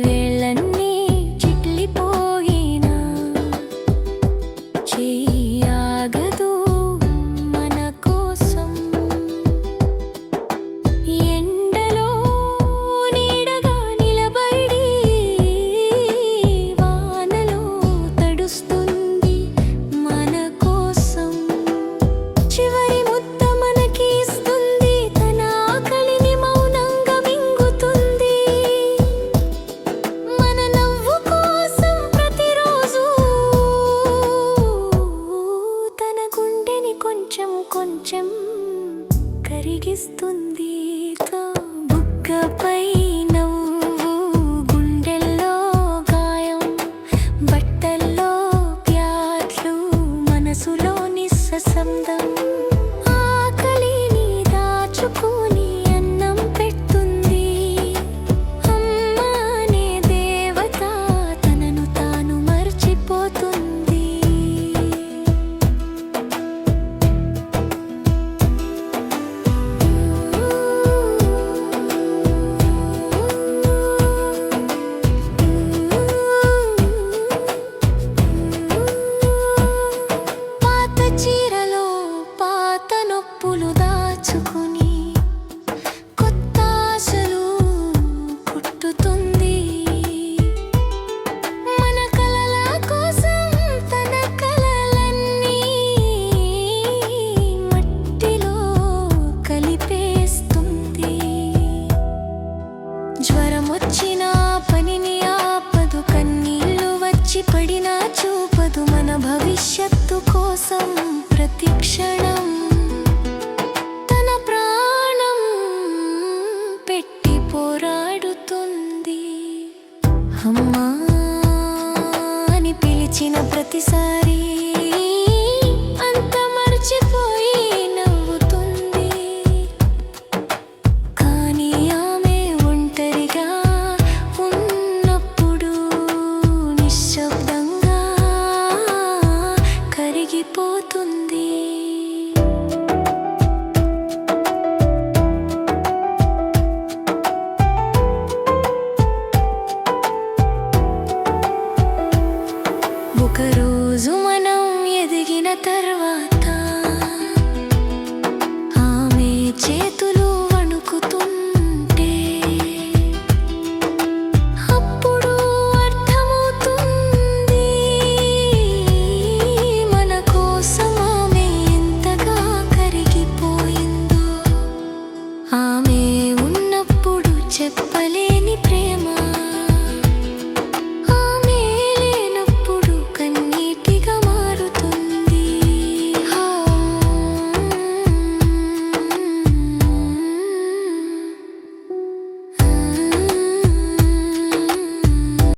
వేళ్ళన్నీ చిట్లిపోయినా చెయ్యాగదు మన కోసం. ఎండలో నీడగా నిలబడి వానలో తడుస్తుంది మన కోసం. చివరి ముద్ద మనకి ఇస్తుంది, తన ఆకలిని మౌనంగా మింగుతుంది. మన నవ్వు కోసం ప్రతిరోజు తన గుండెని కొంచెం కొంచెం కరిగిస్తుంది. బుగ్గపై నవ్వు, గుండెల్లో గాయం, బట్టల్లో ప్యాట్లు, మనసులో నిస్సందం. ఆకలిని దాచుకొని అన్నం పెడుతుంది. అమ్మ అనే దేవత తనను తాను మర్చిపోతుంది. పాత చీరలో పాత నొప్పులు దాచుకుని కొత్త ఆశలు పుట్టుతుంది. మన కలల కోసం తన కలలన్నీ మట్టిలో కలిపేస్తుంది. జ్వరం వచ్చినా పనిని ఆపదు, కన్నీళ్లు వచ్చి పడినా చూపదు. మన భవిష్యత్తు కోసం ప్రతి క్షణం తన ప్రాణం పెట్టి పోరాడుతుంది. అమ్మా అని పిలిచిన ప్రతిసారి